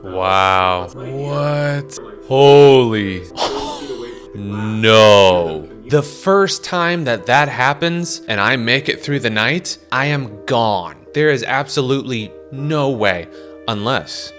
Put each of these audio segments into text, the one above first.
Wow. What? Holy. No. The first time that happens and I make it through the night, I am gone. There is absolutely no way, unless...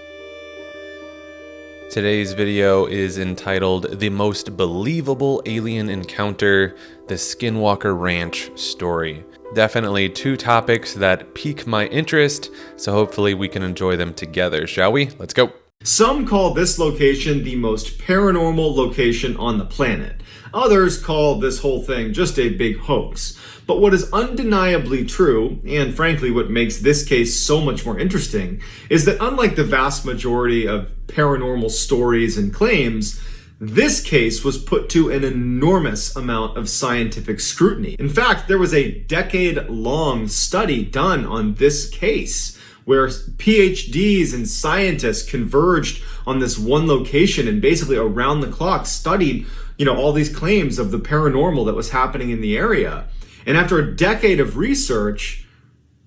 Today's video is entitled The Most Believable Alien Encounter, the Skinwalker Ranch Story. Definitely two topics that pique my interest, so hopefully we can enjoy them together, shall we? Let's go. Some call this location the most paranormal location on the planet. Others call this whole thing just a big hoax. But what is undeniably true, and frankly what makes this case so much more interesting, is that unlike the vast majority of paranormal stories and claims, this case was put to an enormous amount of scientific scrutiny. In fact, there was a decade-long study done on this case, where PhDs and scientists converged on this one location and basically around the clock studied, all these claims of the paranormal that was happening in the area. And after a decade of research,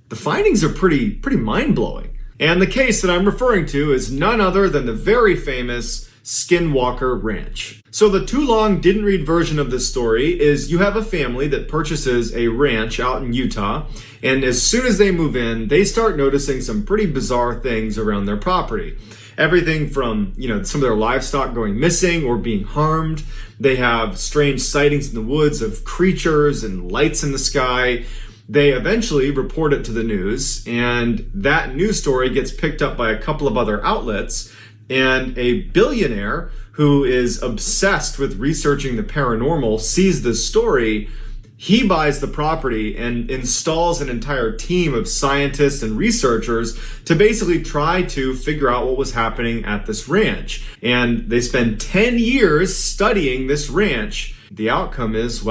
the findings are pretty mind-blowing. And the case that I'm referring to is none other than the very famous Skinwalker Ranch. So the too long didn't read version of this story is you have a family that purchases a ranch out in Utah, and as soon as they move in, they start noticing some pretty bizarre things around their property. Everything from, some of their livestock going missing or being harmed. They have strange sightings in the woods of creatures and lights in the sky. They eventually report it to the news, and that news story gets picked up by a couple of other outlets, and a billionaire who is obsessed with researching the paranormal sees this story. He buys the property and installs an entire team of scientists and researchers to basically try to figure out what was happening at this ranch. And they spend 10 years studying this ranch. The outcome is,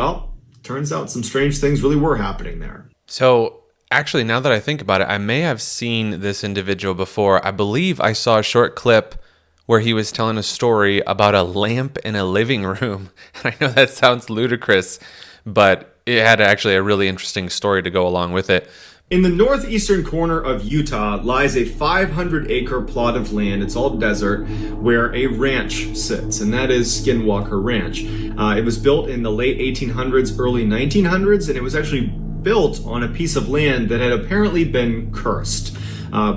turns out some strange things really were happening there. So, actually, now that I think about it, I may have seen this individual before. I believe I saw a short clip where he was telling a story about a lamp in a living room. And I know that sounds ludicrous, but it had actually a really interesting story to go along with it. In the northeastern corner of Utah lies a 500-acre plot of land, it's all desert, where a ranch sits, and that is Skinwalker Ranch. It was built in the late 1800s, early 1900s, and it was actually built on a piece of land that had apparently been cursed.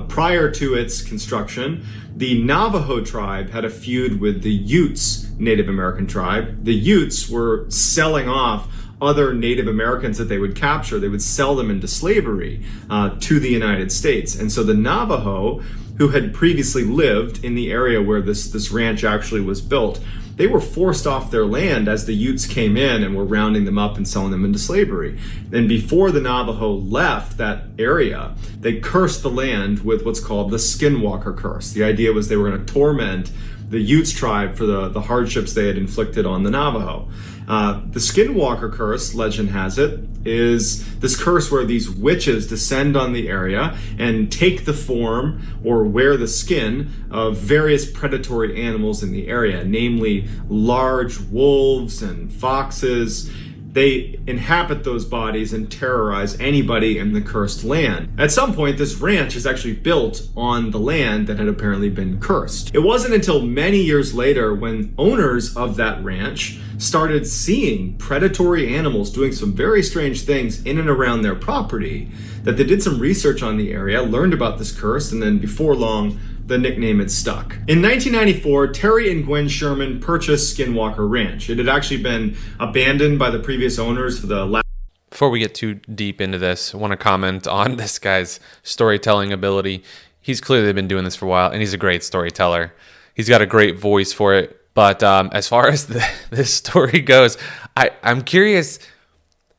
Prior to its construction, the Navajo tribe had a feud with the Utes Native American tribe. The Utes were selling off other Native Americans that they would capture. They would sell them into slavery to the United States. And so the Navajo, who had previously lived in the area where this ranch actually was built, they were forced off their land as the Utes came in and were rounding them up and selling them into slavery. And before the Navajo left that area, they cursed the land with what's called the Skinwalker curse. The idea was they were going to torment the Utes tribe for the hardships they had inflicted on the Navajo. The Skinwalker curse, legend has it, is this curse where these witches descend on the area and take the form or wear the skin of various predatory animals in the area, namely large wolves and foxes. They inhabit those bodies and terrorize anybody in the cursed land. At some point, this ranch is actually built on the land that had apparently been cursed. It wasn't until many years later when owners of that ranch started seeing predatory animals doing some very strange things in and around their property that they did some research on the area, learned about this curse, and then before long, the nickname had stuck. In 1994, Terry and Gwen Sherman purchased Skinwalker Ranch. It had actually been abandoned by the previous owners for the last... Before we get too deep into this, I want to comment on this guy's storytelling ability. He's clearly been doing this for a while, and he's a great storyteller. He's got a great voice for it. But as far as this story goes, I'm curious,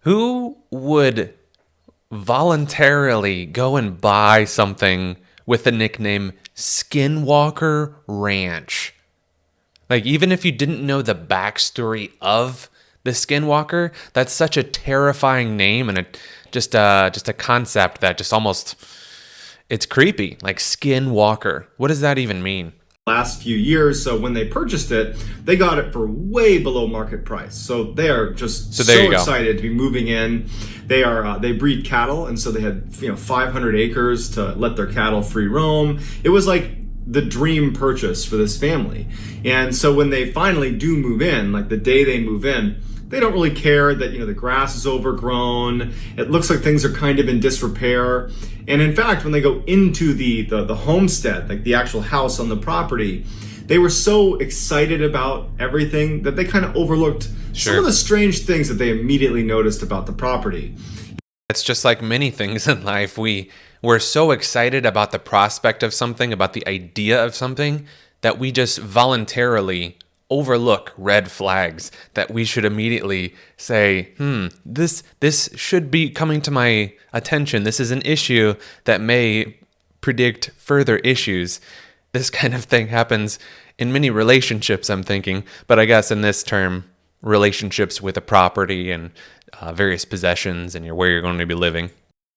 who would voluntarily go and buy something with the nickname Skinwalker Ranch? Like, even if you didn't know the backstory of the Skinwalker, that's such a terrifying name and just a concept that just almost, it's creepy. Like, Skinwalker. What does that even mean? Last few years. So when they purchased it, they got it for way below market price. So they are just so excited to be moving in. They breed cattle, and so they had 500 acres to let their cattle free roam. It was like the dream purchase for this family. And so when they finally do move in, like the day they move in, they don't really care that, the grass is overgrown. It looks like things are kind of in disrepair. And in fact, when they go into the homestead, like the actual house on the property, they were so excited about everything that they kind of overlooked some of the strange things that they immediately noticed about the property. It's just like many things in life. We're so excited about the prospect of something, about the idea of something, that we just voluntarily overlook red flags that we should immediately say, this should be coming to my attention. This is an issue that may predict further issues. This kind of thing happens in many relationships, I'm thinking, but I guess in this term, relationships with a property and various possessions and where you're going to be living.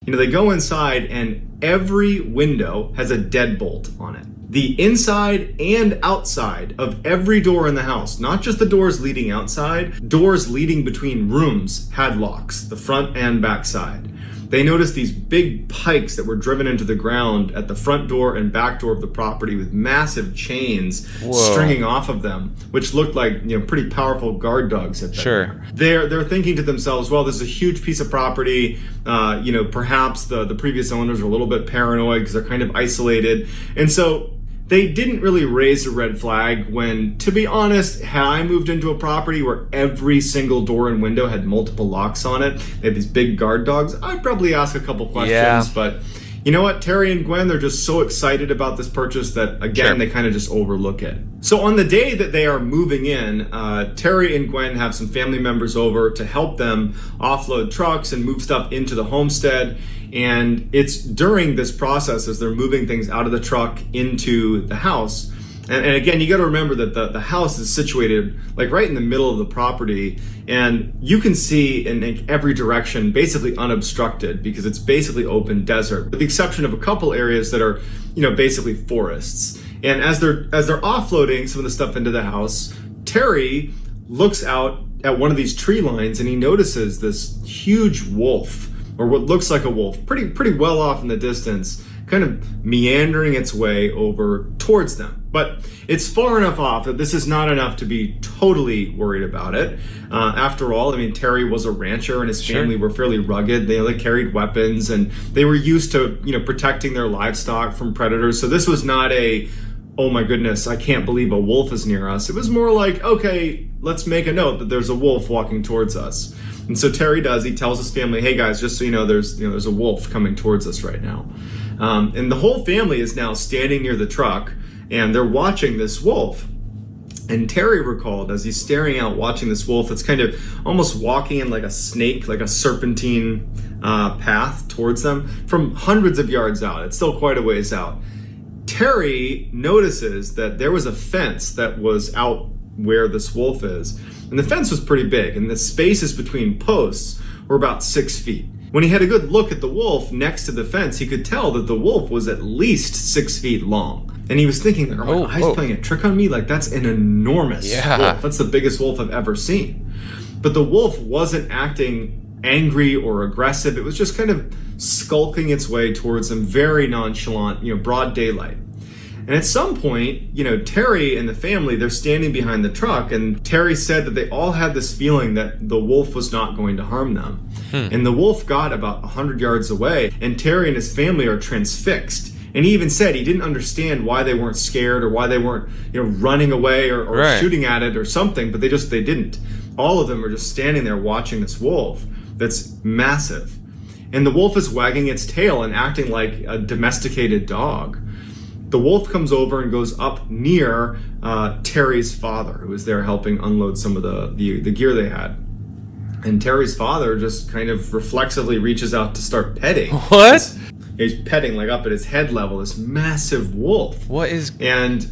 They go inside and every window has a deadbolt on it. The inside and outside of every door in the house, not just the doors leading outside, doors leading between rooms had locks, the front and back side. They noticed these big pikes that were driven into the ground at the front door and back door of the property with massive chains stringing off of them, which looked like pretty powerful guard dogs had been there. They're thinking to themselves, well, this is a huge piece of property. Perhaps the previous owners are a little bit paranoid because they're kind of isolated, and so they didn't really raise a red flag when, to be honest, had I moved into a property where every single door and window had multiple locks on it, they had these big guard dogs, I'd probably ask a couple questions. But you know what? Terry and Gwen, they're just so excited about this purchase that, again, they kind of just overlook it. So on the day that they are moving in, Terry and Gwen have some family members over to help them offload trucks and move stuff into the homestead. And it's during this process, as they're moving things out of the truck into the house. And again, you got to remember that the house is situated like right in the middle of the property, and you can see in every direction basically unobstructed because it's basically open desert, with the exception of a couple areas that are, basically forests. And as they're offloading some of the stuff into the house, Terry looks out at one of these tree lines and he notices this huge wolf, or what looks like a wolf, pretty well off in the distance, kind of meandering its way over towards them. But it's far enough off that this is not enough to be totally worried about it. After all, Terry was a rancher and his family were fairly rugged. They carried weapons and they were used to, protecting their livestock from predators. So this was not a, oh my goodness, I can't believe a wolf is near us. It was more like, okay, let's make a note that there's a wolf walking towards us. And so Terry he tells his family, hey guys, just so you know, there's a wolf coming towards us right now. And the whole family is now standing near the truck and they're watching this wolf. And Terry recalled, as he's staring out watching this wolf that's kind of almost walking in like a snake, like a serpentine path towards them from hundreds of yards out. It's still quite a ways out. Terry notices that there was a fence that was out where this wolf is. And the fence was pretty big, and the spaces between posts were about 6 feet. When he had a good look at the wolf next to the fence, he could tell that the wolf was at least 6 feet long. And he was thinking, are my eyes playing a trick on me? Like, that's an enormous wolf. That's the biggest wolf I've ever seen. But the wolf wasn't acting angry or aggressive. It was just kind of skulking its way towards them, very nonchalant, broad daylight. And at some point, Terry and the family, they're standing behind the truck, and Terry said that they all had this feeling that the wolf was not going to harm them. And the wolf got about 100 yards away, and Terry and his family are transfixed. And he even said he didn't understand why they weren't scared or why they weren't, running away or shooting at it or something, but they didn't. All of them are just standing there watching this wolf that's massive. And the wolf is wagging its tail and acting like a domesticated dog. The wolf comes over and goes up near Terry's father, who was there helping unload some of the gear they had. And Terry's father just kind of reflexively reaches out to start petting. What? He's petting like up at his head level, this massive wolf. And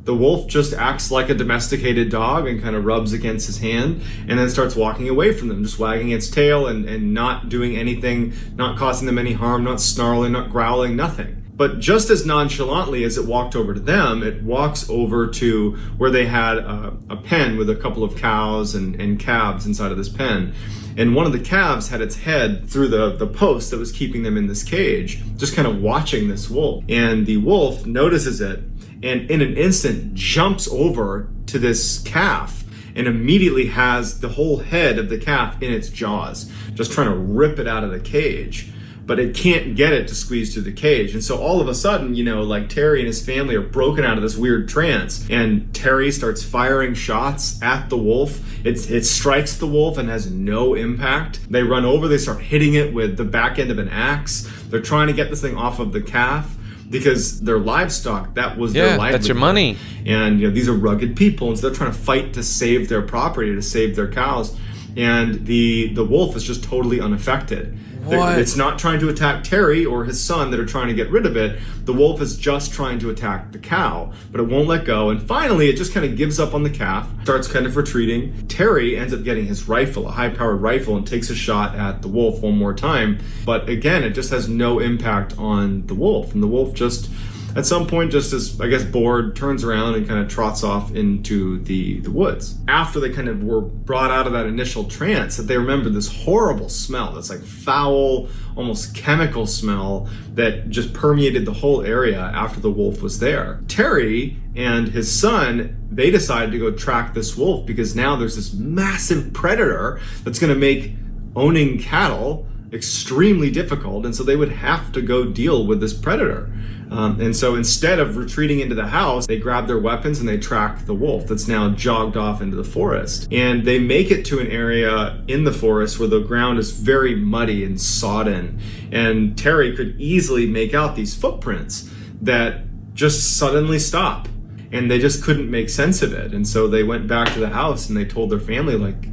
the wolf just acts like a domesticated dog and kind of rubs against his hand and then starts walking away from them, just wagging its tail and not doing anything, not causing them any harm, not snarling, not growling, nothing. But just as nonchalantly as it walked over to them, it walks over to where they had a pen with a couple of cows and calves inside of this pen. And one of the calves had its head through the post that was keeping them in this cage, just kind of watching this wolf. And the wolf notices it and in an instant jumps over to this calf and immediately has the whole head of the calf in its jaws, just trying to rip it out of the cage. But it can't get it to squeeze through the cage. And so all of a sudden, like Terry and his family are broken out of this weird trance. And Terry starts firing shots at the wolf. It strikes the wolf and has no impact. They run over, they start hitting it with the back end of an axe. They're trying to get this thing off of the calf because their livestock, that was their livelihood. That's your money. And these are rugged people, and so they're trying to fight to save their property, to save their cows. And the wolf is just totally unaffected. It's not trying to attack Terry or his son that are trying to get rid of it. The wolf is just trying to attack the cow, but it won't let go. And finally, it just kind of gives up on the calf, starts kind of retreating. Terry ends up getting his rifle, a high-powered rifle, and takes a shot at the wolf one more time. But again, it just has no impact on the wolf. And the wolf just, at some point, just as, I guess, bored, turns around and kind of trots off into the woods. After they kind of were brought out of that initial trance, that they remember this horrible smell, this like foul, almost chemical smell that just permeated the whole area after the wolf was there. Terry and his son, they decided to go track this wolf because now there's this massive predator that's going to make owning cattle extremely difficult, and so they would have to go deal with this predator. And so instead of retreating into the house, they grab their weapons and they track the wolf that's now jogged off into the forest. And they make it to an area in the forest where the ground is very muddy and sodden. And Terry could easily make out these footprints that just suddenly stop. And they just couldn't make sense of it. And so they went back to the house and they told their family, like,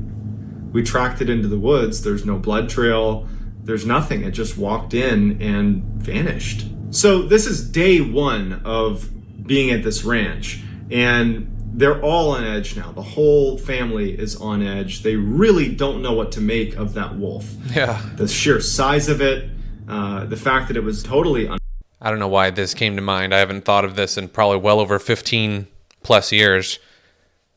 we tracked it into the woods. There's no blood trail. There's nothing. It just walked in and vanished. So this is day one of being at this ranch, and they're all on edge now. The whole family is on edge. They really don't know what to make of that wolf. Yeah. The sheer size of it, the fact that it was totally I don't know why this came to mind. I haven't thought of this in probably well over 15 plus years.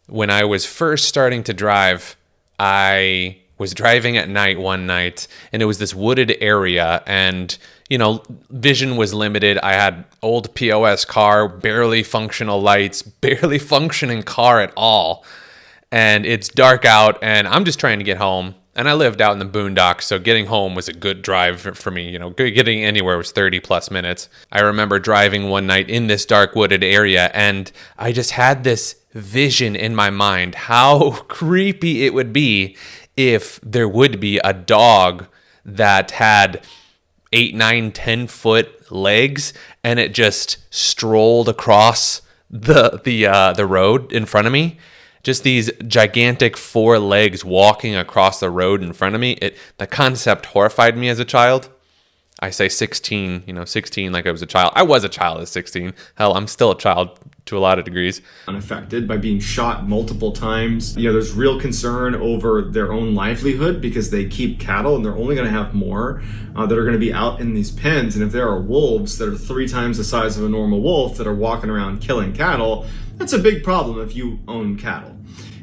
When I was first starting to drive, I was driving at night one night, and it was this wooded area, and vision was limited. I had old POS car, barely functional lights, barely functioning car at all. And it's dark out, and I'm just trying to get home. And I lived out in the boondocks, so getting home was a good drive for me. Getting anywhere was 30 plus minutes. I remember driving one night in this dark wooded area, and I just had this vision in my mind how creepy it would be if there would be a dog that had 8, 9, 10-foot legs, and it just strolled across the road in front of me. Just these gigantic 4 legs walking across the road in front of me. The concept horrified me as a child. I say 16, 16 like I was a child. I was a child at 16. Hell, I'm still a child to a lot of degrees. Unaffected by being shot multiple times. There's real concern over their own livelihood because they keep cattle and they're only going to have more that are going to be out in these pens. And if there are wolves that are 3 times the size of a normal wolf that are walking around killing cattle, that's a big problem if you own cattle.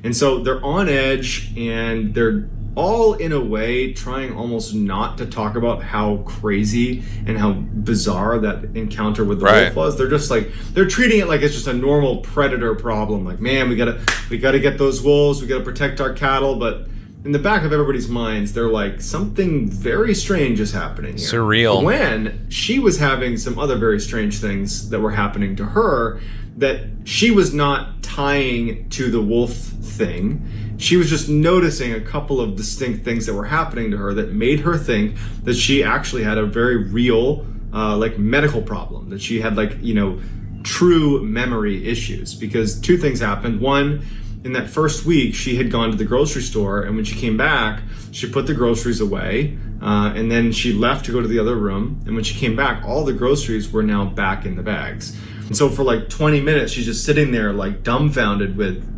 And so they're on edge, and they're all in a way trying almost not to talk about how crazy and how bizarre that encounter with the wolf was. They're just like, they're treating it like it's just a normal predator problem. Like, man, we gotta get those wolves, we gotta protect our cattle. But in the back of everybody's minds, they're like, something very strange is happening here. Surreal. When she was having some other very strange things that were happening to her that she was not tying to the wolf thing. She was just noticing a couple of distinct things that were happening to her that made her think that she actually had a very real medical problem, that she had true memory issues. Because 2 things happened. One, in that first week, she had gone to the grocery store, and when she came back, she put the groceries away, and then she left to go to the other room, and when she came back, all the groceries were now back in the bags. And so for 20 minutes, she's just sitting there dumbfounded with,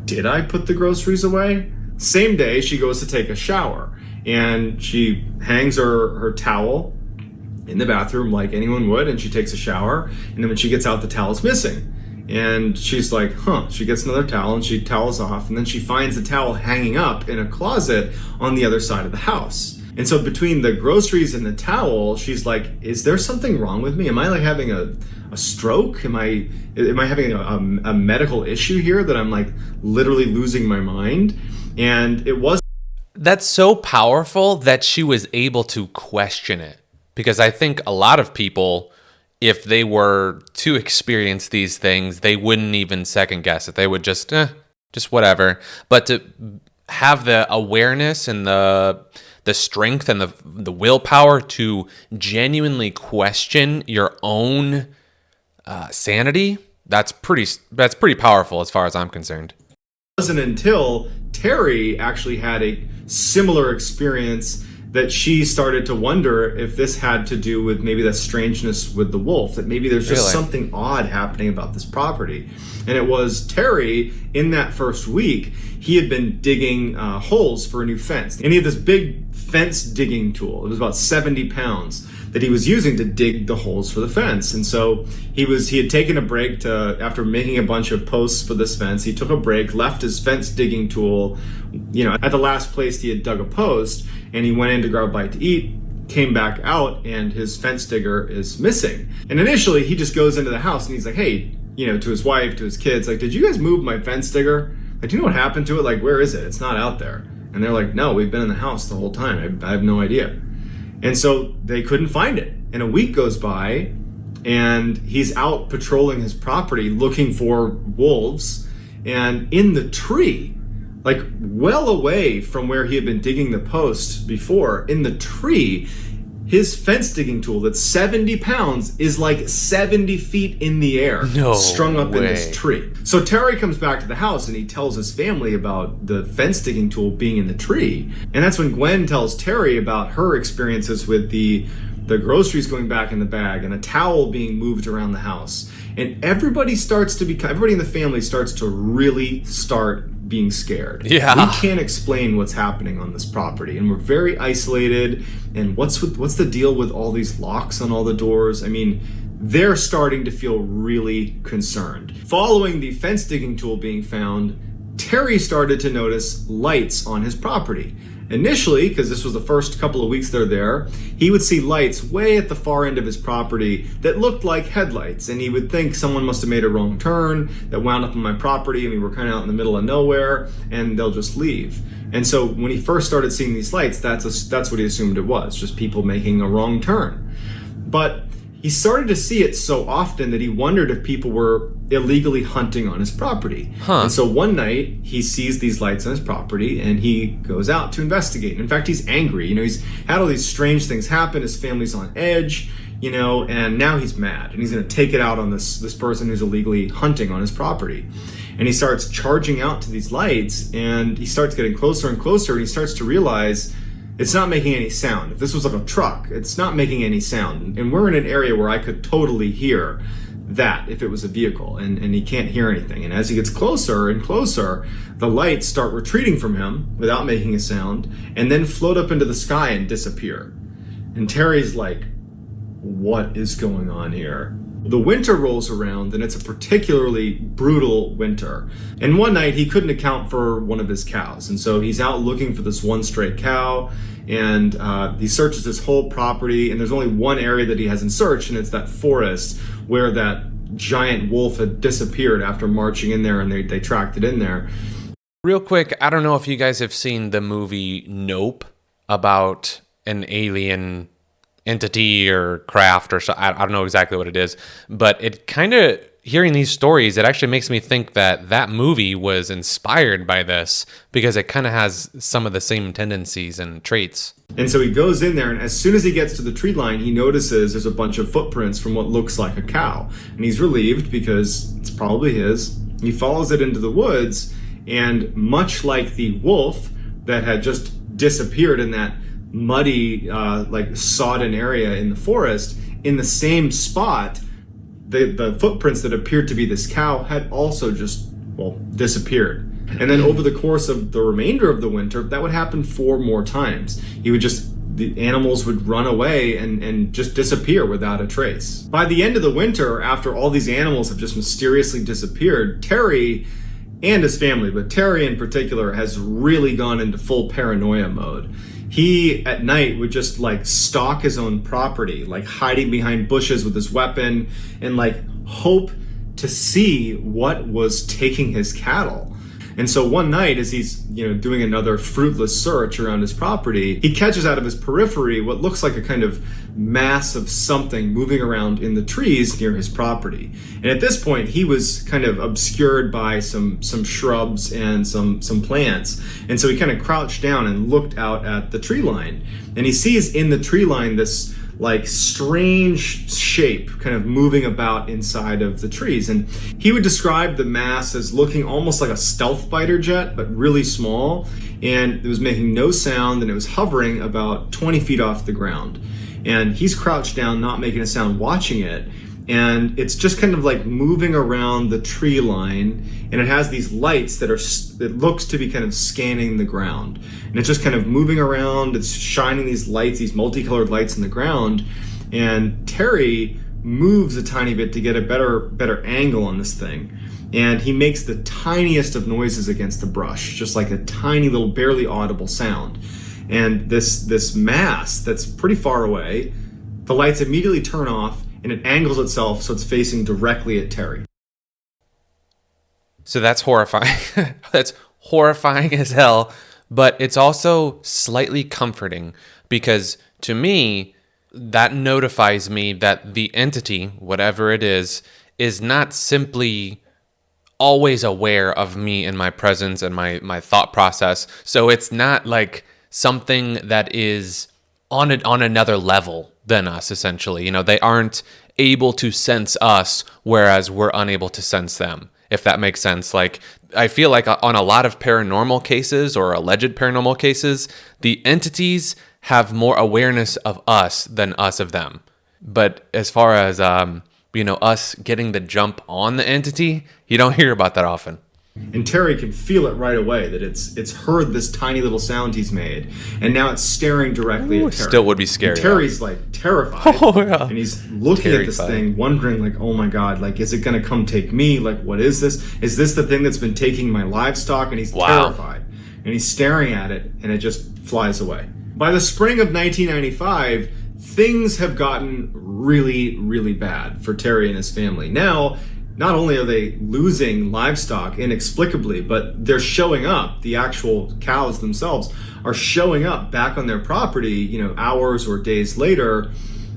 did I put the groceries away? Same day, she goes to take a shower, and she hangs her towel in the bathroom like anyone would, and she takes a shower, and then when she gets out, the towel's missing. And she's like, she gets another towel and she towels off, and then she finds the towel hanging up in a closet on the other side of the house. And so between the groceries and the towel, she's like, is there something wrong with me? Am I like having a stroke? Am I having a medical issue here that I'm like literally losing my mind? And it was. That's so powerful that she was able to question it. Because I think a lot of people, if they were to experience these things, they wouldn't even second guess it. They would just whatever. But to have the awareness and the strength and the willpower to genuinely question your own sanity, that's pretty powerful as far as I'm concerned. It wasn't until Terry actually had a similar experience that she started to wonder if this had to do with maybe that strangeness with the wolf, that maybe there's just something odd happening about this property. And it was Terry, in that first week, he had been digging holes for a new fence. And he had this big fence digging tool. It was about 70 pounds that he was using to dig the holes for the fence. And so he had taken a break after making a bunch of posts for this fence. He took a break, left his fence digging tool, at the last place he had dug a post, and he went in to grab a bite to eat, came back out, and his fence digger is missing. And initially he just goes into the house and he's like, hey, to his wife, to his kids, like, did you guys move my fence digger? Like, do you know what happened to it? Like, where is it? It's not out there. And they're like, no, we've been in the house the whole time. I have no idea. And so they couldn't find it. And a week goes by, and he's out patrolling his property looking for wolves. And in the tree, like well away from where he had been digging the post before, in the tree, his fence digging tool that's 70 pounds is like 70 feet in the air, strung up in this tree. So Terry comes back to the house and he tells his family about the fence digging tool being in the tree. And that's when Gwen tells Terry about her experiences with the groceries going back in the bag and a towel being moved around the house. And everybody in the family starts to really start being scared. Yeah. We can't explain what's happening on this property, and we're very isolated. And what's the deal with all these locks on all the doors? I mean, they're starting to feel really concerned. Following the fence digging tool being found, Terry started to notice lights on his property. Initially, because this was the first couple of weeks they're there, he would see lights way at the far end of his property that looked like headlights, and he would think someone must have made a wrong turn that wound up on my property, and we were kind of out in the middle of nowhere, and they'll just leave. And so when he first started seeing these lights, that's what he assumed it was, just people making a wrong turn. But he started to see it so often that he wondered if people were illegally hunting on his property. And so one night he sees these lights on his property and he goes out to investigate. And in fact, he's angry. He's had all these strange things happen. His family's on edge, and now he's mad and he's going to take it out on this person who's illegally hunting on his property. And he starts charging out to these lights, and he starts getting closer and closer, and he starts to realize it's not making any sound. If this was like a truck, it's not making any sound. And we're in an area where I could totally hear that if it was a vehicle, and he can't hear anything. And as he gets closer and closer, the lights start retreating from him without making a sound, and then float up into the sky and disappear. And Terry's like, what is going on here? The winter rolls around, and it's a particularly brutal winter. And one night he couldn't account for one of his cows, and so he's out looking for this one stray cow, and he searches his whole property, and there's only one area that he hasn't searched, and it's that forest where that giant wolf had disappeared after marching in there, and they tracked it in there. Real quick, I don't know if you guys have seen the movie Nope, about an alien entity or craft or so. I don't know exactly what it is, but it kind of, hearing these stories, it actually makes me think that movie was inspired by this, because it kind of has some of the same tendencies and traits. And so he goes in there, and as soon as he gets to the tree line, he notices there's a bunch of footprints from what looks like a cow. And he's relieved because it's probably his. He follows it into the woods, and much like the wolf that had just disappeared in that muddy, sodden area in the forest, in the same spot, the footprints that appeared to be this cow had also just, disappeared. And then over the course of the remainder of the winter, that would happen 4 more times. The animals would run away and just disappear without a trace. By the end of the winter, after all these animals have just mysteriously disappeared, Terry and his family, but Terry in particular, has really gone into full paranoia mode. he at night would just like stalk his own property, like hiding behind bushes with his weapon, and like hope to see what was taking his cattle. And so one night, as he's doing another fruitless search around his property, he catches out of his periphery what looks like a kind of mass of something moving around in the trees near his property. And at this point, he was kind of obscured by some shrubs and some plants. And so he kind of crouched down and looked out at the tree line. And he sees in the tree line this like strange shape kind of moving about inside of the trees. And he would describe the mass as looking almost like a stealth fighter jet, but really small. And it was making no sound, and it was hovering about 20 feet off the ground. And he's crouched down, not making a sound, watching it. And it's just kind of like moving around the tree line, and it has these lights that it looks to be kind of scanning the ground. And it's just kind of moving around, it's shining these lights, these multicolored lights in the ground. And Terry moves a tiny bit to get a better angle on this thing. And he makes the tiniest of noises against the brush, just like a tiny little barely audible sound. And this mass that's pretty far away, the lights immediately turn off, and it angles itself so it's facing directly at Terry. So that's horrifying. That's horrifying as hell, but it's also slightly comforting, because to me, that notifies me that the entity, whatever it is not simply always aware of me and my presence and my thought process. So it's not like something that is on another level than us, essentially. They aren't able to sense us, whereas we're unable to sense them, if that makes sense. Like, I feel like on a lot of paranormal cases or alleged paranormal cases, the entities have more awareness of us than us of them. But as far as, us getting the jump on the entity, you don't hear about that often. And Terry can feel it right away that it's heard this tiny little sound he's made, and now it's staring directly at Terry. Still would be scary. And Terry's like terrified, yeah. And he's looking at this thing, wondering like, oh my god, like, is it gonna come take me? Like, what is this? Is this the thing that's been taking my livestock? And he's terrified, and he's staring at it, and it just flies away. By the spring of 1995, things have gotten really, really bad for Terry and his family. Now, not only are they losing livestock inexplicably, but they're showing up. The actual cows themselves are showing up back on their property, hours or days later,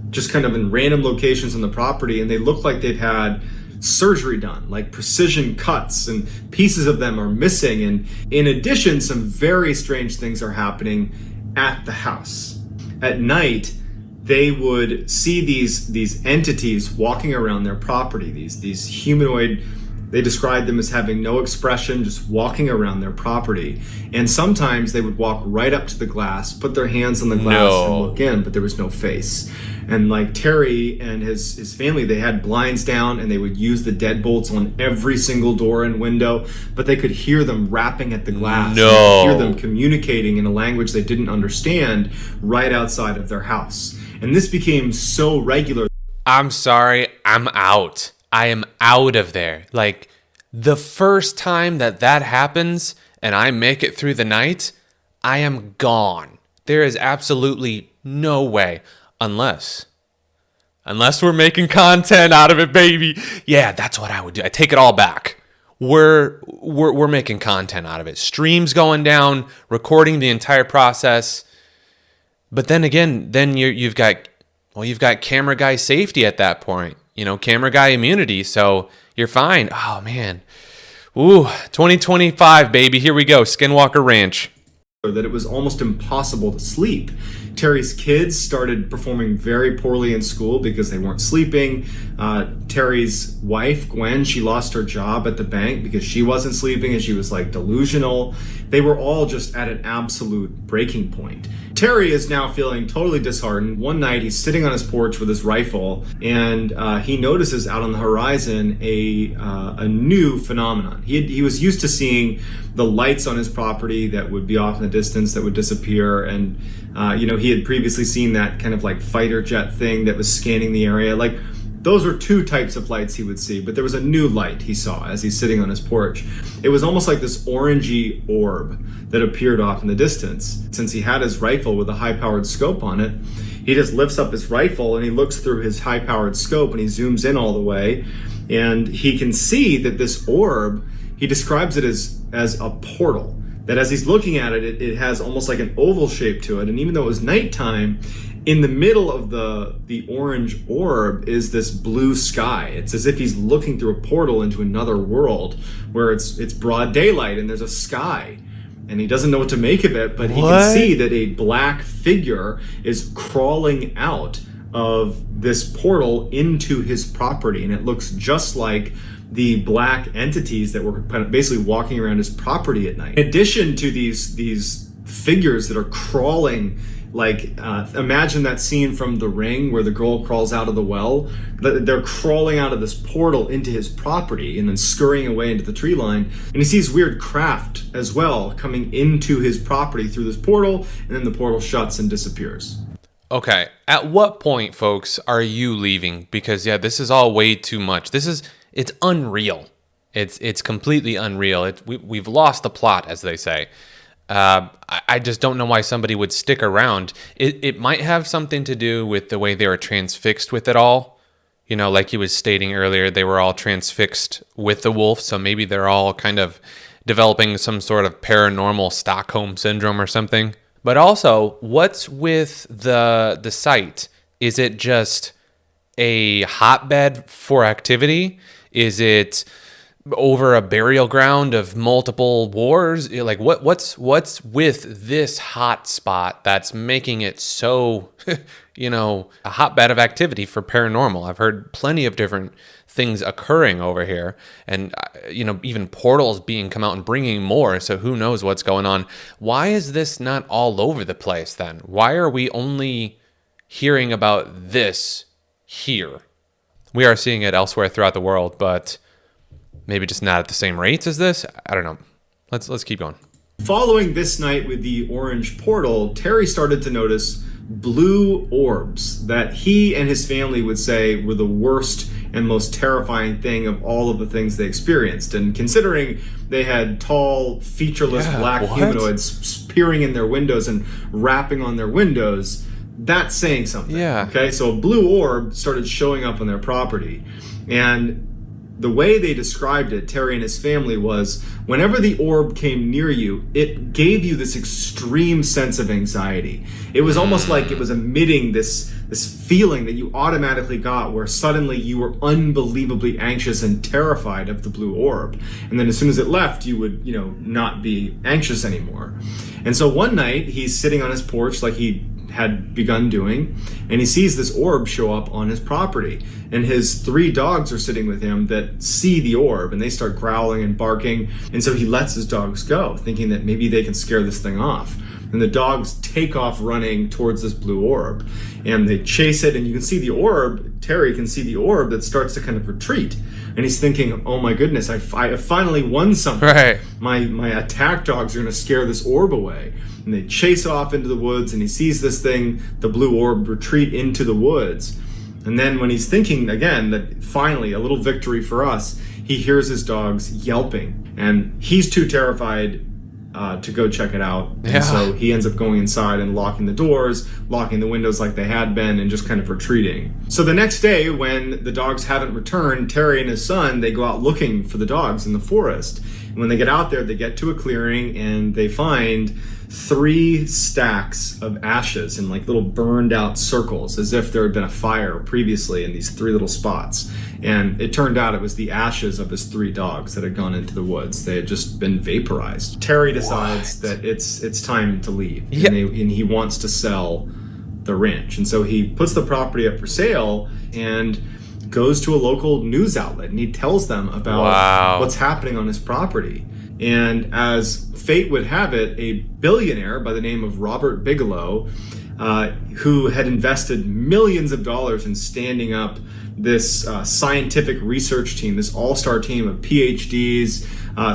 just kind of in random locations on the property. And they look like they've had surgery done, like precision cuts, and pieces of them are missing. And in addition, some very strange things are happening at the house. At night, they would see these entities walking around their property, these humanoid, they described them as having no expression, just walking around their property. And sometimes they would walk right up to the glass, put their hands on the glass and look in, but there was no face. And like Terry and his family, they had blinds down, and they would use the deadbolts on every single door and window, but they could hear them rapping at the glass. No. And hear them communicating in a language they didn't understand right outside of their house. And this became so regular. I'm sorry, I'm out. I am out of there. Like, the first time that happens and I make it through the night, I am gone. There is absolutely no way. Unless we're making content out of it, baby. Yeah, that's what I would do. I take it all back. We're making content out of it. Streams going down, recording the entire process. But then again, you've got camera guy safety at that point. Camera guy immunity, so you're fine. Oh man. Ooh, 2025, baby. Here we go. Skinwalker Ranch. That it was almost impossible to sleep. Terry's kids started performing very poorly in school because they weren't sleeping. Terry's wife, Gwen, she lost her job at the bank because she wasn't sleeping, and she was like delusional. They were all just at an absolute breaking point. Terry is now feeling totally disheartened. One night he's sitting on his porch with his rifle, and he notices out on the horizon a new phenomenon. He was used to seeing the lights on his property that would be off in the distance that would disappear, and he had previously seen that kind of like fighter jet thing that was scanning the area. Like, those were two types of lights he would see, but there was a new light he saw as he's sitting on his porch. It was almost like this orangey orb that appeared off in the distance. Since he had his rifle with a high-powered scope on it, he just lifts up his rifle and he looks through his high-powered scope and he zooms in all the way, and he can see that this orb, he describes it as a portal. That as he's looking at it, it has almost like an oval shape to it. And even though it was nighttime, in the middle of the orange orb is this blue sky. It's as if he's looking through a portal into another world where it's broad daylight and there's a sky. And he doesn't know what to make of it, but he can see that a black figure is crawling out of this portal into his property. And it looks just like the black entities that were kind of basically walking around his property at night. In addition to these figures that are crawling, like imagine that scene from The Ring where the girl crawls out of the well. They're crawling out of this portal into his property and then scurrying away into the tree line. And he sees weird craft as well coming into his property through this portal, and then the portal shuts and disappears. Okay, at what point, folks, are you leaving? Because yeah, this is all way too much. It's unreal. It's completely unreal. We've lost the plot, as they say. I just don't know why somebody would stick around. It might have something to do with the way they were transfixed with it all. You know, like he was stating earlier, they were all transfixed with the wolf, so maybe they're all kind of developing some sort of paranormal Stockholm syndrome or something. But also, what's with the site? Is it just a hotbed for activity? Is it over a burial ground of multiple wars? Like what's with this hot spot that's making it so, a hotbed of activity for paranormal? I've heard plenty of different things occurring over here, and even portals being come out and bringing more, so who knows what's going on. Why is this not all over the place then? Why are we only hearing about this here? We are seeing it elsewhere throughout the world, but maybe just not at the same rates as this. I don't know. Let's keep going. Following this night with the orange portal, Terry started to notice blue orbs that he and his family would say were the worst and most terrifying thing of all of the things they experienced. And considering they had tall, featureless black humanoids peering in their windows and rapping on their windows, that's saying something. Yeah. Okay, so a blue orb started showing up on their property. And the way they described it, Terry and his family, was whenever the orb came near you, it gave you this extreme sense of anxiety. It was almost like it was emitting this feeling that you automatically got, where suddenly you were unbelievably anxious and terrified of the blue orb. And then as soon as it left, you would, not be anxious anymore. And so one night he's sitting on his porch like he had begun doing, and he sees this orb show up on his property, and his 3 dogs are sitting with him that see the orb, and they start growling and barking. And so he lets his dogs go, thinking that maybe they can scare this thing off. And the dogs take off running towards this blue orb, and they chase it, and you can see the orb, Terry can see the orb that starts to kind of retreat. And he's thinking, oh my goodness, I finally won something. Right. My attack dogs are going to scare this orb away. And they chase off into the woods, and he sees this thing, the blue orb, retreat into the woods. And then when he's thinking again that finally a little victory for us, he hears his dogs yelping, and he's too terrified to go check it out. And so he ends up going inside and locking the doors, locking the windows like they had been, and just kind of retreating. So the next day, when the dogs haven't returned, Terry and his son, they go out looking for the dogs in the forest. And when they get out there, they get to a clearing, and they find 3 stacks of ashes in like little burned out circles, as if there had been a fire previously in these 3 little spots. And it turned out it was the ashes of his 3 dogs that had gone into the woods. They had just been vaporized. Terry decides that it's time to leave. Yep. And he wants to sell the ranch. And so he puts the property up for sale and goes to a local news outlet, and he tells them about what's happening on his property. And as fate would have it, a billionaire by the name of Robert Bigelow, who had invested millions of dollars in standing up this scientific research team, this all-star team of PhDs,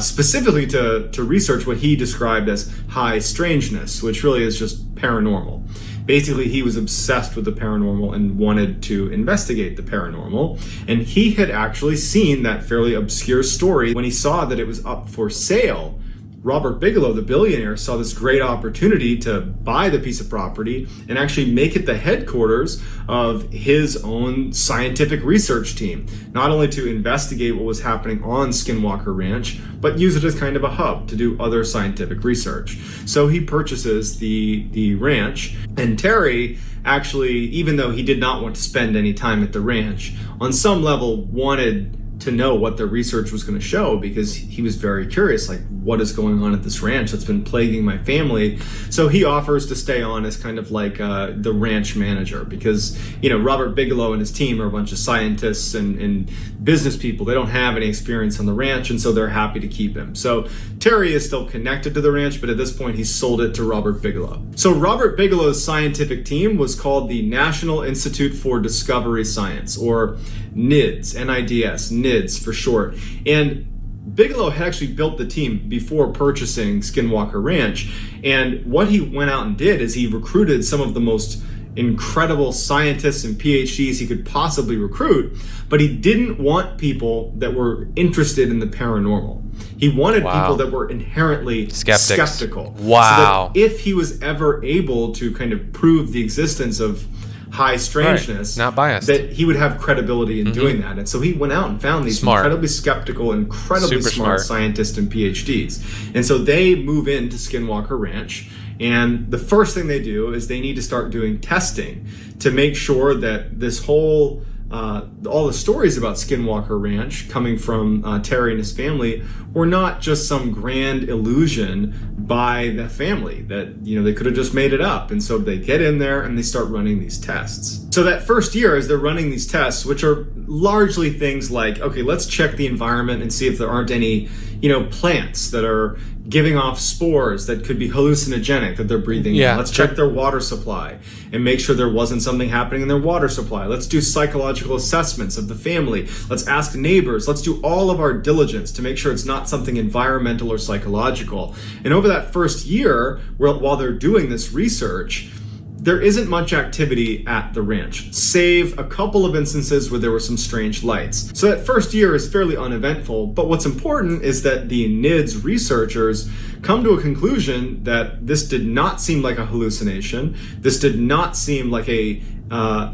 specifically to research what he described as high strangeness, which really is just paranormal. Basically, he was obsessed with the paranormal and wanted to investigate the paranormal. And he had actually seen that fairly obscure story. When he saw that it was up for sale, Robert Bigelow, the billionaire, saw this great opportunity to buy the piece of property and actually make it the headquarters of his own scientific research team. Not only to investigate what was happening on Skinwalker Ranch, but use it as kind of a hub to do other scientific research. So he purchases the ranch, and Terry actually, even though he did not want to spend any time at the ranch, on some level wanted to know what the research was going to show, because he was very curious, like, what is going on at this ranch that's been plaguing my family. So he offers to stay on as kind of like the ranch manager, because, you know, Robert Bigelow and his team are a bunch of scientists and business people. They don't have any experience on the ranch, and so they're happy to keep him. So Terry is still connected to the ranch, but at this point he's sold it to Robert Bigelow. So Robert Bigelow's scientific team was called the National Institute for Discovery Science, or NIDS, N-I-D-S, NIDS for short. And Bigelow had actually built the team before purchasing Skinwalker Ranch. And what he went out and did is he recruited some of the most incredible scientists and PhDs he could possibly recruit, but he didn't want people that were interested in the paranormal. He wanted people that were inherently skeptical. Wow. So that if he was ever able to kind of prove the existence of high strangeness, not biased, that he would have credibility in doing that. And so he went out and found these incredibly skeptical, incredibly smart scientists and PhDs. And so they move into Skinwalker Ranch, and the first thing they do is they need to start doing testing to make sure that this whole all the stories about Skinwalker Ranch coming from Terry and his family were not just some grand illusion by the family, that, you know, they could have just made it up. And so they get in there and they start running these tests. So that first year, as they're running these tests, which are largely things like, okay, let's check the environment and see if there aren't any, you know, plants that are giving off spores that could be hallucinogenic that they're breathing in. Let's check their water supply and make sure there wasn't something happening in their water supply. Let's do psychological assessments of the family. Let's ask neighbors. Let's do all of our diligence to make sure it's not something environmental or psychological. And over that first year, while they're doing this research, there isn't much activity at the ranch, save a couple of instances where there were some strange lights. So that first year is fairly uneventful, but what's important is that the NIDS researchers come to a conclusion that this did not seem like a hallucination. This did not seem like a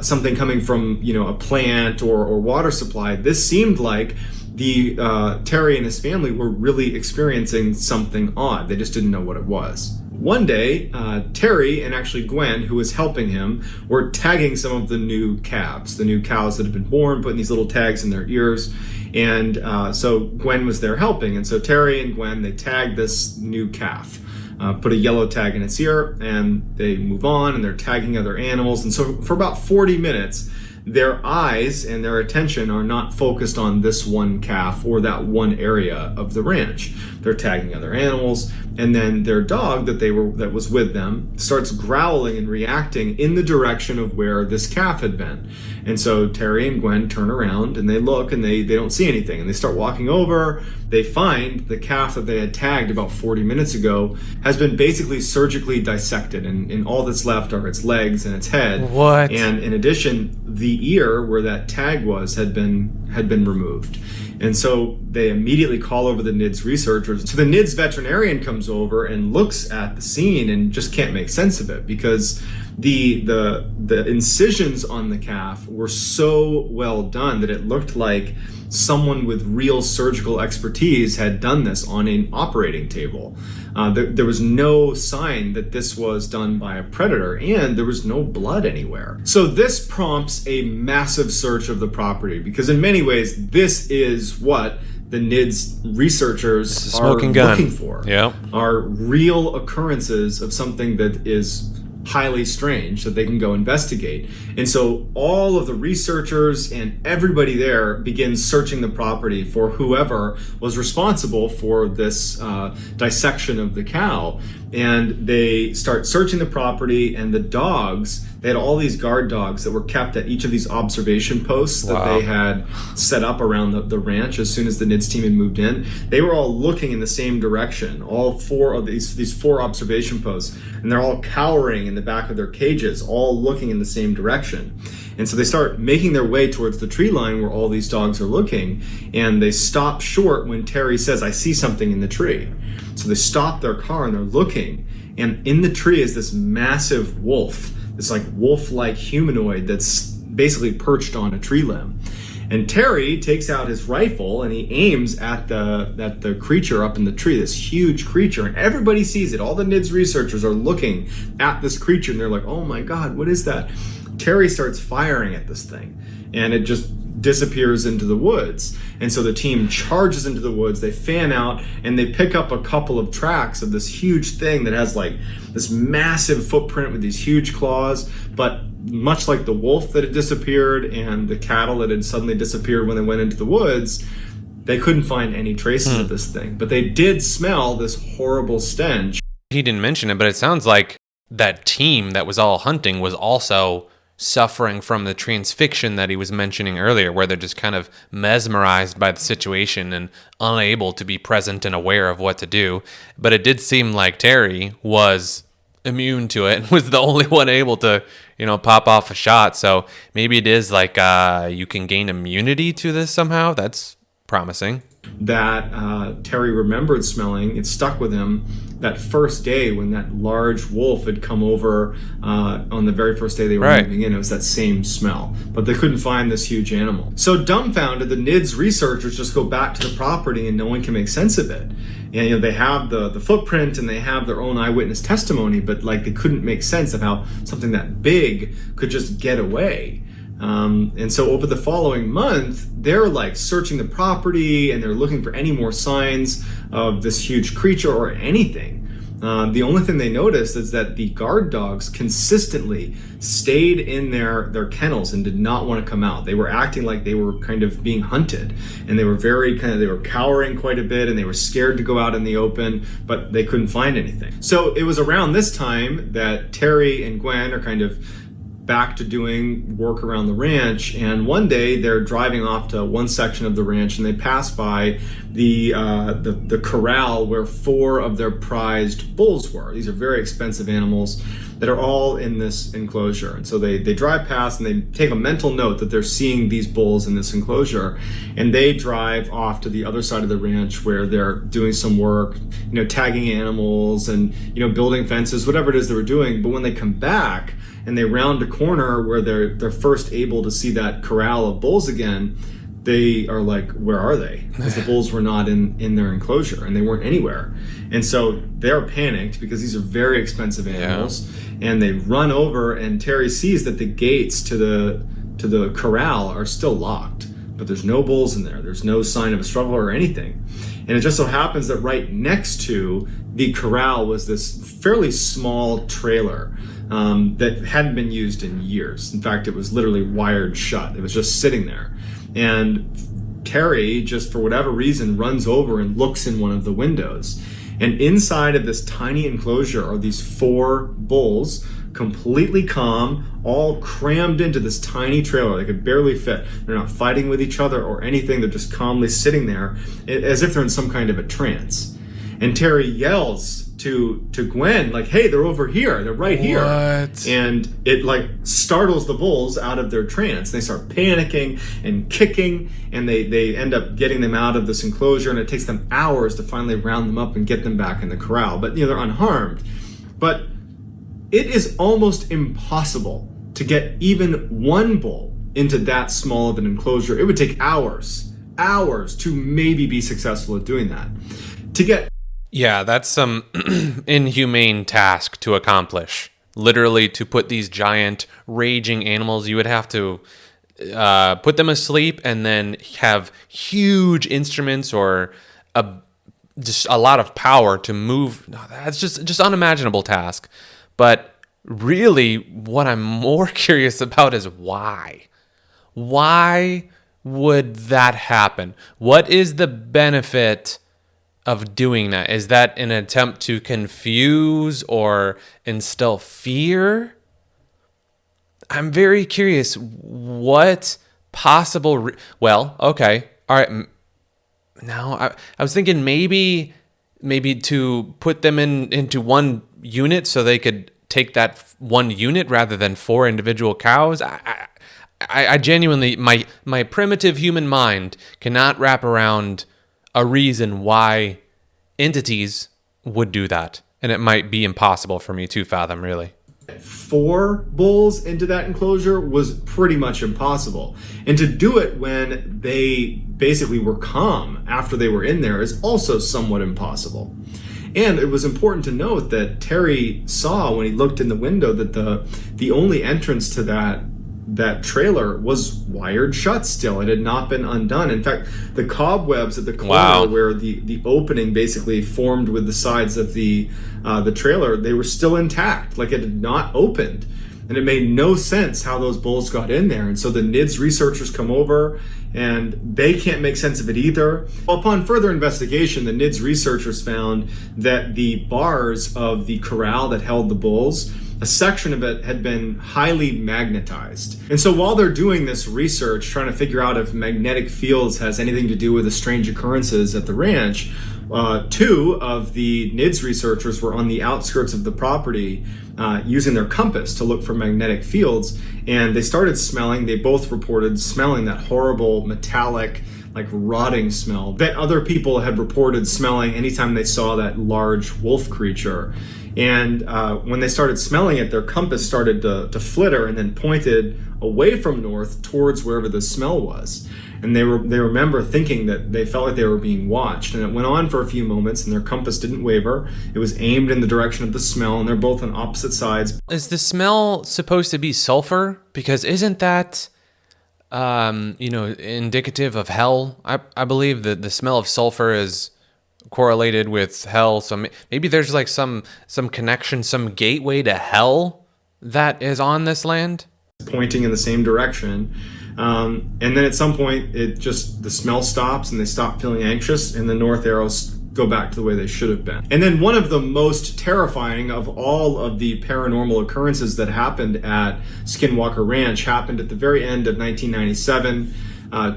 something coming from, you know, a plant or water supply. This seemed like the Terry and his family were really experiencing something odd. They just didn't know what it was. One day, Terry and actually Gwen, who was helping him, were tagging some of the new calves, the new cows that had been born, putting these little tags in their ears. And so Gwen was there helping. And so Terry and Gwen, they tagged this new calf, put a yellow tag in its ear, and they move on and they're tagging other animals. And so for about 40 minutes, their eyes and their attention are not focused on this one calf or that one area of the ranch. They're tagging other animals, and then their dog that was with them starts growling and reacting in the direction of where this calf had been. And so Terry and Gwen turn around and they look and they don't see anything, and they start walking over. They find the calf that they had tagged about 40 minutes ago has been basically surgically dissected, and all that's left are its legs and its head. What? And in addition, the ear where that tag was had been removed. And so they immediately call over the NIDS researchers. So the NIDS veterinarian comes over and looks at the scene and just can't make sense of it, because the incisions on the calf were so well done that it looked like someone with real surgical expertise had done this on an operating table. There was no sign that this was done by a predator, and there was no blood anywhere. So this prompts a massive search of the property, because in many ways, this is what the NIDS researchers are looking for. Are real occurrences of something that is highly strange that they can go investigate. And so all of the researchers and everybody there begins searching the property for whoever was responsible for this dissection of the cow. And they start searching the property, and the dogs They had all these guard dogs that were kept at each of these observation posts that they had set up around the ranch as soon as the NIDS team had moved in. They were all looking in the same direction, all 4 of these 4 observation posts, and they're all cowering in the back of their cages, all looking in the same direction. And so they start making their way towards the tree line where all these dogs are looking, and they stop short when Terry says, "I see something in the tree." So they stop their car and they're looking, and in the tree is this massive wolf, this like wolf-like humanoid that's basically perched on a tree limb. And Terry takes out his rifle and he aims at the creature up in the tree, this huge creature, and everybody sees it. All the NIDS researchers are looking at this creature and they're like, "Oh my God, what is that?" Terry starts firing at this thing and it just disappears into the woods. And so the team charges into the woods, they fan out, and they pick up a couple of tracks of this huge thing that has like this massive footprint with these huge claws. But much like the wolf that had disappeared and the cattle that had suddenly disappeared when they went into the woods, they couldn't find any traces of this thing. But they did smell this horrible stench. He didn't mention it, but it sounds like that team that was all hunting was also suffering from the transfixion that he was mentioning earlier, where they're just kind of mesmerized by the situation and unable to be present and aware of what to do. But it did seem like Terry was immune to it and was the only one able to, pop off a shot. So maybe it is like you can gain immunity to this somehow. That's promising. That Terry remembered smelling, it stuck with him that first day when that large wolf had come over on the very first day they were moving in. It was that same smell, but they couldn't find this huge animal. So dumbfounded, the NIDS researchers just go back to the property and no one can make sense of it. And they have the footprint and they have their own eyewitness testimony, but like they couldn't make sense of how something that big could just get away. And so over the following month, they're like searching the property and they're looking for any more signs of this huge creature or anything. The only thing they noticed is that the guard dogs consistently stayed in their kennels and did not want to come out. They were acting like they were kind of being hunted, and they were they were cowering quite a bit and they were scared to go out in the open, but they couldn't find anything. So it was around this time that Terry and Gwen are kind of back to doing work around the ranch, and one day they're driving off to one section of the ranch and they pass by the corral where 4 of their prized bulls were. These are very expensive animals that are all in this enclosure, and so they drive past and they take a mental note that they're seeing these bulls in this enclosure, and they drive off to the other side of the ranch where they're doing some work, tagging animals and building fences, whatever it is they were doing. But when they come back and they round a corner where they're first able to see that corral of bulls again, they are like, where are they? Because the bulls were not in their enclosure and they weren't anywhere. And so they're panicked because these are very expensive animals. And they run over, and Terry sees that the gates to the corral are still locked, but there's no bulls in there. There's no sign of a struggle or anything. And it just so happens that right next to the corral was this fairly small trailer that hadn't been used in years. In fact, it was literally wired shut. It was just sitting there. And Terry, just for whatever reason, runs over and looks in one of the windows. And inside of this tiny enclosure are these 4 bulls, completely calm, all crammed into this tiny trailer. They could barely fit. They're not fighting with each other or anything. They're just calmly sitting there as if they're in some kind of a trance. And Terry yells to Gwen, like, "Hey, they're over here. They're right here." What? And it like startles the bulls out of their trance. They start panicking and kicking, and they end up getting them out of this enclosure, and it takes them hours to finally round them up and get them back in the corral. But they're unharmed. But it is almost impossible to get even one bull into that small of an enclosure. It would take hours to maybe be successful at doing that. Yeah, that's some inhumane task to accomplish. Literally, to put these giant raging animals, you would have to put them asleep and then have huge instruments or just a lot of power to move. That's just unimaginable task. But really, what I'm more curious about is why. Why would that happen? What is the benefit of doing that? Is that an attempt to confuse or instill fear? I'm very curious what possible. Well, okay, all right. Now I was thinking maybe to put them into one unit so they could take that one unit rather than 4 individual cows. I genuinely, my primitive human mind cannot wrap around a reason why entities would do that, and it might be impossible for me to fathom, really. 4 bulls into that enclosure was pretty much impossible. And to do it when they basically were calm after they were in there is also somewhat impossible. And it was important to note that Terry saw when he looked in the window that the only entrance to that trailer was wired shut still. It had not been undone. In fact, the cobwebs at the corner where the opening basically formed with the sides of the trailer, they were still intact, like it had not opened. And it made no sense how those bulls got in there. And so the NIDS researchers come over and they can't make sense of it either. Well, upon further investigation, the NIDS researchers found that the bars of the corral that held the bulls, a section of it had been highly magnetized. And so while they're doing this research, trying to figure out if magnetic fields has anything to do with the strange occurrences at the ranch, 2 of the NIDS researchers were on the outskirts of the property using their compass to look for magnetic fields, and they started smelling. They both reported smelling that horrible metallic, like rotting smell that other people had reported smelling anytime they saw that large wolf creature. And when they started smelling it, their compass started to flitter and then pointed away from north towards wherever the smell was. And they remember thinking that they felt like they were being watched. And it went on for a few moments, and their compass didn't waver. It was aimed in the direction of the smell, and they're both on opposite sides. Is the smell supposed to be sulfur? Because isn't that, indicative of hell? I believe that the smell of sulfur is correlated with hell. So maybe there's like some connection, some gateway to hell that is on this land, pointing in the same direction. And then at some point, the smell stops and they stop feeling anxious, and the north arrows go back to the way they should have been. And then one of the most terrifying of all of the paranormal occurrences that happened at Skinwalker Ranch happened at the very end of 1997.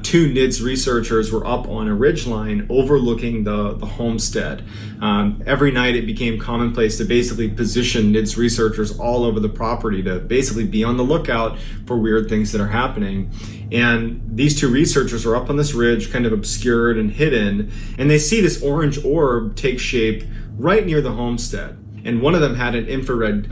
2 NIDS researchers were up on a ridgeline overlooking the homestead. Every night it became commonplace to basically position NIDS researchers all over the property to basically be on the lookout for weird things that are happening. And these 2 researchers are up on this ridge, kind of obscured and hidden, and they see this orange orb take shape right near the homestead. And one of them had infrared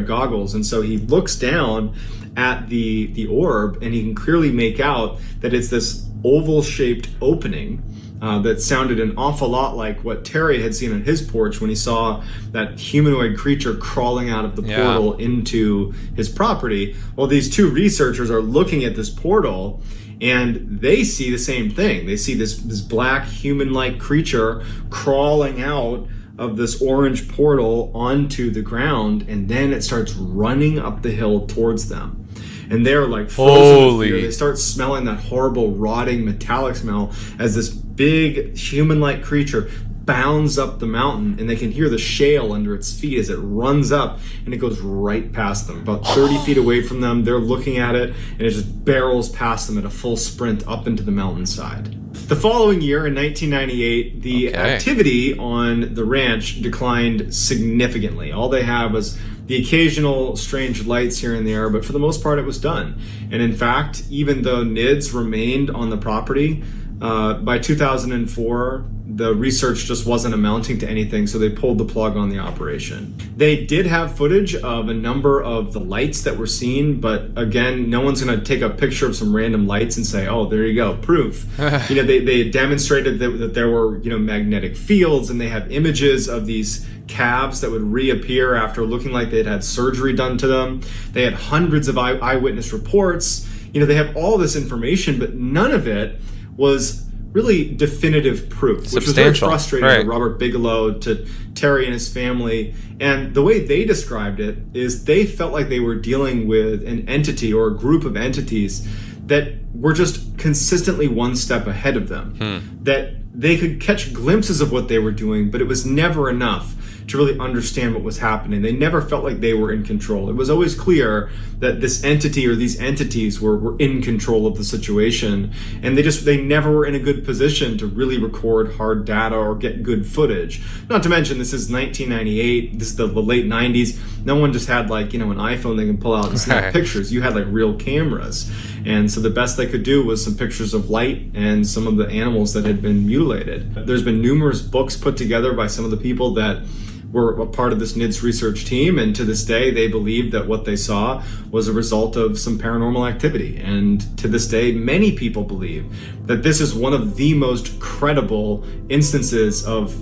goggles, and so he looks down at the orb, and he can clearly make out that it's this oval-shaped opening that sounded an awful lot like what Terry had seen on his porch when he saw that humanoid creature crawling out of the portal into his property. Well, these 2 researchers are looking at this portal, and they see the same thing. They see this black human-like creature crawling out of this orange portal onto the ground, and then it starts running up the hill towards them. And they're like frozen with fear. They start smelling that horrible rotting metallic smell as this big human-like creature bounds up the mountain, and they can hear the shale under its feet as it runs up, and it goes right past them. About 30 feet away from them, they're looking at it, and it just barrels past them at a full sprint up into the mountainside. The following year, in 1998, the activity on the ranch declined significantly. All they had was the occasional strange lights here and there, but for the most part, it was done. And in fact, even though NIDS remained on the property, by 2004, the research just wasn't amounting to anything, so they pulled the plug on the operation. They did have footage of a number of the lights that were seen, but again, no one's going to take a picture of some random lights and say, oh, there you go, proof. They demonstrated that there were, magnetic fields, and they have images of these calves that would reappear after looking like they'd had surgery done to them. They had hundreds of eyewitness reports. They have all this information, but none of it was really definitive proof, which was very frustrating to Robert Bigelow, to Terry and his family. And the way they described it is they felt like they were dealing with an entity or a group of entities that were just consistently one step ahead of them. That they could catch glimpses of what they were doing, but it was never enough to really understand what was happening. They never felt like they were in control. It was always clear that this entity or these entities were in control of the situation, and they never were in a good position to really record hard data or get good footage. Not to mention, this is 1998, this is the late 90s. No one just had like, an iPhone they can pull out and snap pictures. You had like real cameras. And so the best they could do was some pictures of light and some of the animals that had been mutilated. There's been numerous books put together by some of the people that were a part of this NIDS research team, and to this day they believe that what they saw was a result of some paranormal activity. And to this day, many people believe that this is one of the most credible instances of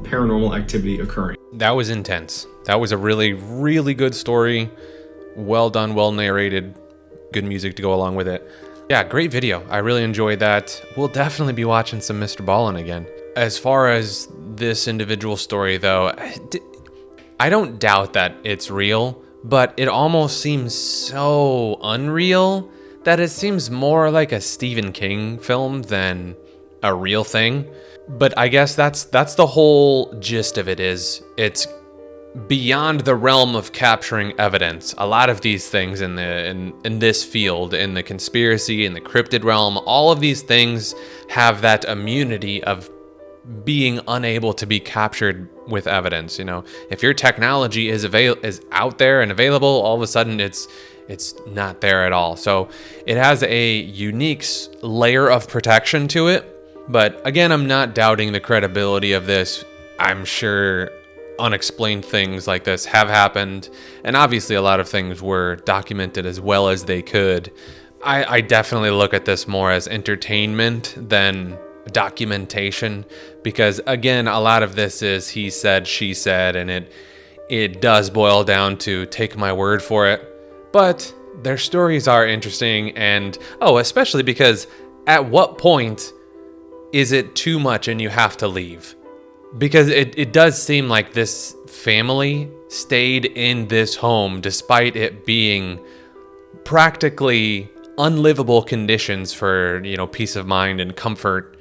paranormal activity occurring. That was intense. That was a really, really good story. Well done, well narrated, good music to go along with it. Yeah, great video. I really enjoyed that. We'll definitely be watching some MrBallen again. As far as this individual story, though, I don't doubt that it's real, but it almost seems so unreal that it seems more like a Stephen King film than a real thing. But I guess that's the whole gist of it. Is it's beyond the realm of capturing evidence. A lot of these things in this field, in the conspiracy, in the cryptid realm, all of these things have that immunity of being unable to be captured with evidence. If your technology is out there and available, all of a sudden it's not there at all. So it has a unique layer of protection to it. But again, I'm not doubting the credibility of this. I'm sure unexplained things like this have happened, and obviously a lot of things were documented as well as they could. I definitely look at this more as entertainment than documentation, because again, a lot of this is he said, she said, and it does boil down to take my word for it. But their stories are interesting, and especially because at what point is it too much and you have to leave? Because it does seem like this family stayed in this home despite it being practically unlivable conditions for, peace of mind and comfort.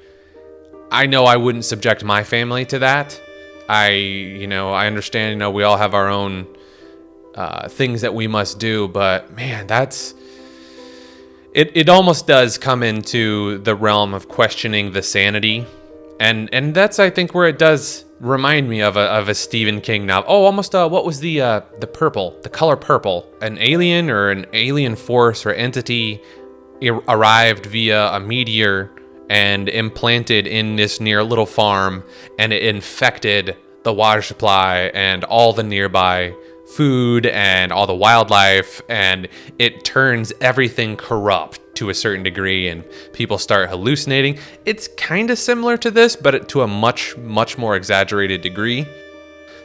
I know I wouldn't subject my family to that. I understand, we all have our own things that we must do, but man, it almost does come into the realm of questioning the sanity. And that's, I think, where it does remind me of a Stephen King novel. Almost, what was the color purple? An alien or an alien force or entity arrived via a meteor and implanted in this near little farm, and it infected the water supply and all the nearby food and all the wildlife, and it turns everything corrupt to a certain degree, and people start hallucinating. It's kind of similar to this, but to a much, much more exaggerated degree.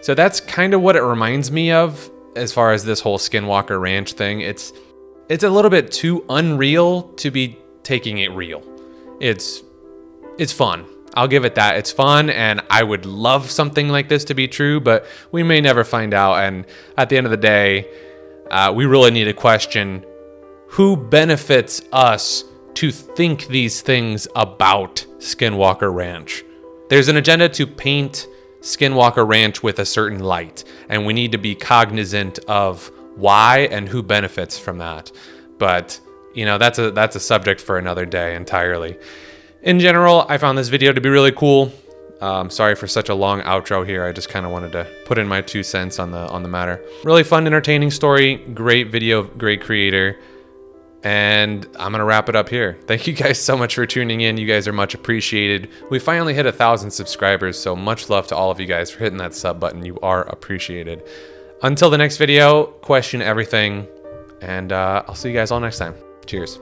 So that's kind of what it reminds me of as far as this whole Skinwalker Ranch thing. It's a little bit too unreal to be taking it real. It's fun. I'll give it that. It's fun, and I would love something like this to be true, but we may never find out. And at the end of the day, we really need to question who benefits us to think these things about Skinwalker Ranch. There's an agenda to paint Skinwalker Ranch with a certain light, and we need to be cognizant of why and who benefits from that. But, that's a subject for another day entirely. In general, I found this video to be really cool. Sorry for such a long outro here. I just kind of wanted to put in my 2 cents on the matter. Really fun, entertaining story. Great video, great creator. And I'm going to wrap it up here. Thank you guys so much for tuning in. You guys are much appreciated. We finally hit 1,000 subscribers, so much love to all of you guys for hitting that sub button. You are appreciated. Until the next video, question everything. And I'll see you guys all next time. Cheers.